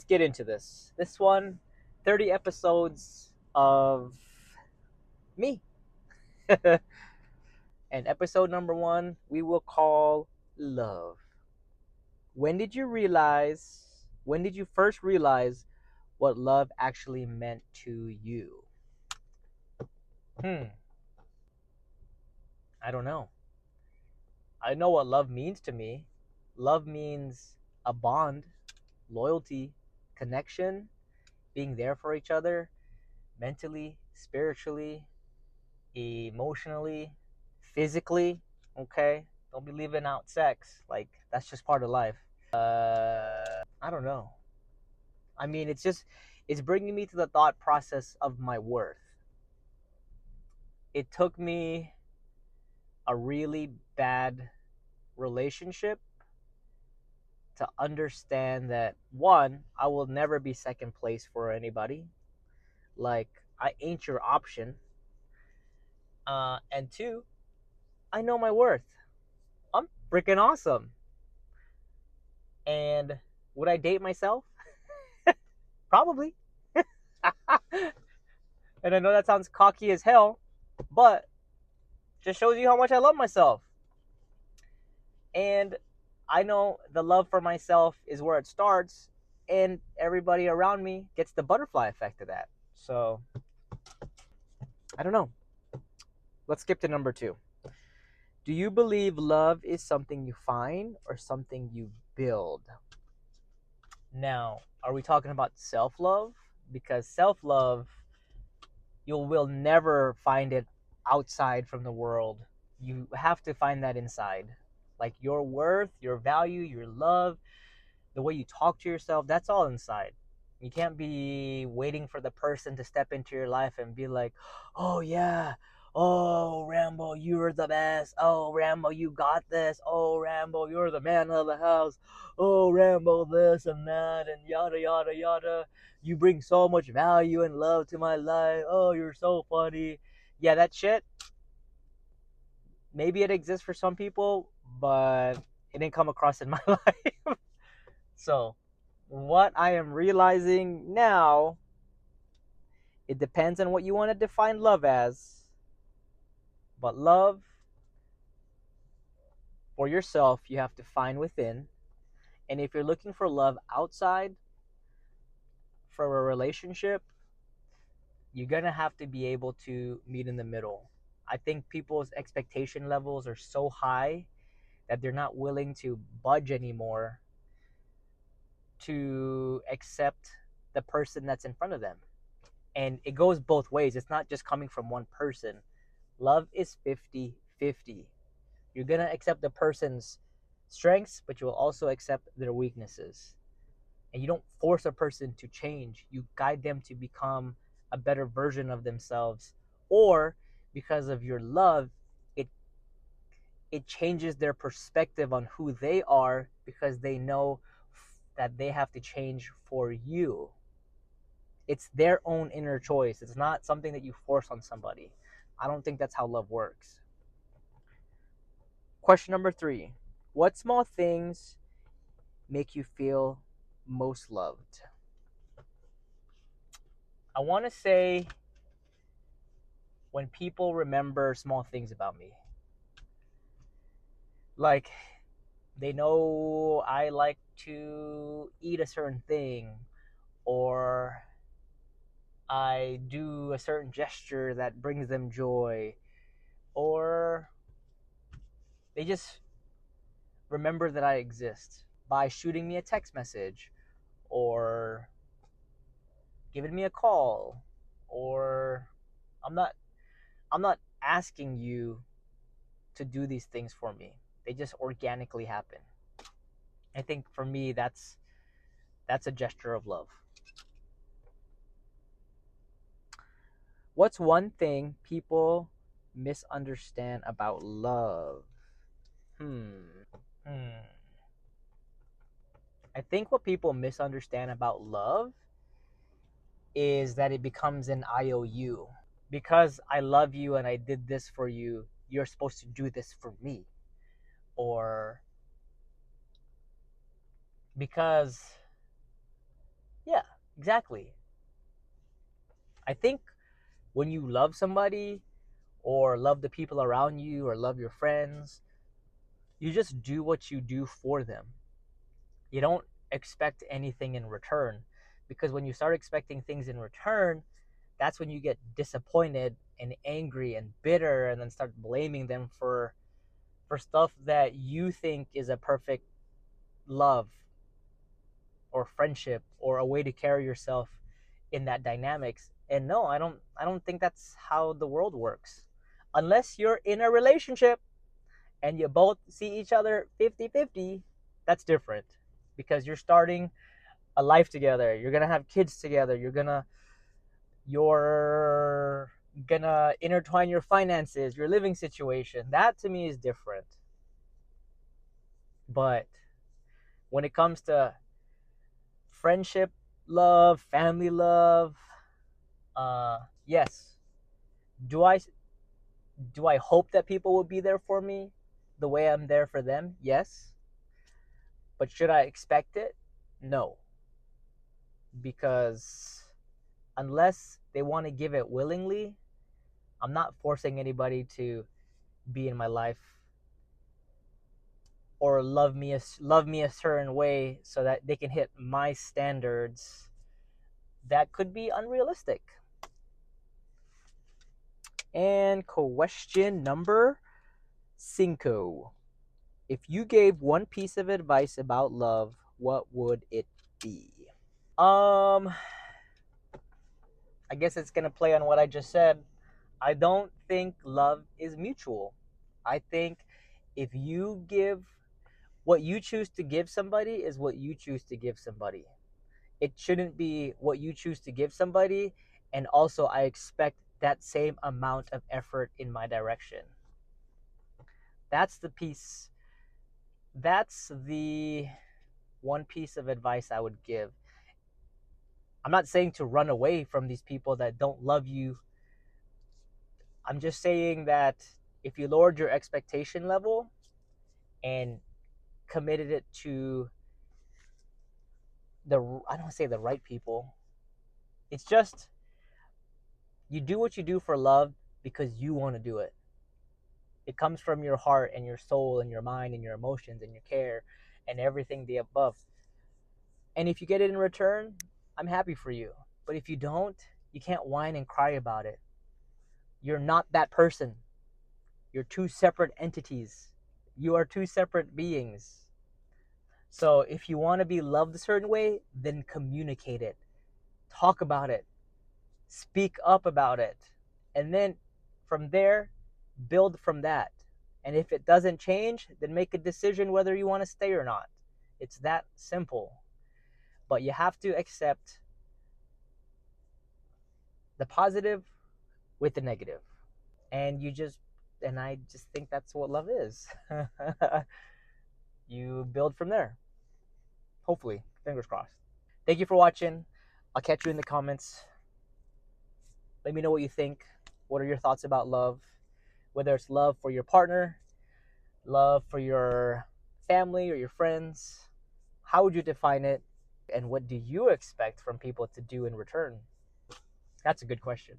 Let's get into this. This one, 30 episodes of me. And episode number one, we will call love. When did you first realize what love actually meant to you? Hmm, I don't know. I know what love means to me. Love means a bond, loyalty, connection, being there for each other, mentally, spiritually, emotionally, physically. Okay, don't be leaving out sex. Like, that's just part of life. I don't know. I mean, it's bringing me to the thought process of my worth. It took me a really bad relationship to understand that, one, I will never be second place for anybody. Like, I ain't your option. And two, I know my worth. I'm freaking awesome. And would I date myself? Probably. And I know that sounds cocky as hell, but just shows you how much I love myself. And I know the love for myself is where it starts, and everybody around me gets the butterfly effect of that. So, I don't know. Let's skip to number two. Do you believe love is something you find or something you build? Now, are we talking about self love? Because self love, you will never find it outside from the world. You have to find that inside. Like your worth, your value, your love, the way you talk to yourself, that's all inside. You can't be waiting for the person to step into your life and be like, oh, yeah. Oh, Rambo, you're the best. Oh, Rambo, you got this. Oh, Rambo, you're the man of the house. Oh, Rambo, this and that and yada, yada, yada. You bring so much value and love to my life. Oh, you're so funny. Yeah, that shit, maybe it exists for some people, but it didn't come across in my life. So, what I am realizing now, it depends on what you want to define love as. But love for yourself, you have to find within. And if you're looking for love outside for a relationship, you're going to have to be able to meet in the middle. I think people's expectation levels are so high that they're not willing to budge anymore to accept the person that's in front of them. And it goes both ways. It's not just coming from one person. Love is 50-50. You're going to accept the person's strengths, but you will also accept their weaknesses. And you don't force a person to change. You guide them to become a better version of themselves. Or because of your love, it it changes their perspective on who they are because they know that they have to change for you. It's their own inner choice. It's not something that you force on somebody. I don't think that's how love works. Question number three. What small things make you feel most loved? I want to say when people remember small things about me. Like, they know I like to eat a certain thing, or I do a certain gesture that brings them joy, or they just remember that I exist by shooting me a text message or giving me a call, or I'm not I'm not asking you to do these things for me. They just organically happen. I think for me that's a gesture of love. What's one thing people misunderstand about love? Hmm. Hmm. I think what people misunderstand about love is that it becomes an IOU. Because I love you and I did this for you, you're supposed to do this for me. Or because Exactly. I think when you love somebody or love the people around you or love your friends, you just do what you do for them. You don't expect anything in return, because when you start expecting things in return, that's when you get disappointed and angry and bitter and then start blaming them for stuff that you think is a perfect love or friendship or a way to carry yourself in that dynamics. And no, I don't think that's how the world works. Unless you're in a relationship and you both see each other 50-50, that's different, because you're starting a life together. You're going to have kids together. You're gonna intertwine your finances, your living situation. That to me is different. But when it comes to friendship love, family love, yes. Do I do I hope that people will be there for me the way I'm there for them? Yes. But should I expect it? No. Because unless they want to give it willingly, I'm not forcing anybody to be in my life or love me a certain way so that they can hit my standards. That could be unrealistic. And question number 5. If you gave one piece of advice about love, what would it be? Um, I guess it's gonna play on what I just said. I don't think love is mutual. I think if you give what you choose to give somebody is what you choose to give somebody. It shouldn't be what you choose to give somebody, and also I expect that same amount of effort in my direction. That's the piece. That's the one piece of advice I would give. I'm not saying to run away from these people that don't love you. I'm just saying that if you lowered your expectation level and committed it to the, I don't want to say the right people. It's just you do what you do for love because you want to do it. It comes from your heart and your soul and your mind and your emotions and your care and everything the above. And if you get it in return, I'm happy for you. But if you don't, you can't whine and cry about it. You're not that person. You're two separate entities. You are two separate beings. So if you want to be loved a certain way, then communicate it. Talk about it. Speak up about it. And then from there, build from that. And if it doesn't change, then make a decision whether you want to stay or not. It's that simple. But you have to accept the positive with the negative. And I just think that's what love is. You build from there. Hopefully. Fingers crossed. Thank you for watching. I'll catch you in the comments. Let me know what you think. What are your thoughts about love? Whether it's love for your partner, love for your family or your friends. How would you define it? And what do you expect from people to do in return? That's a good question.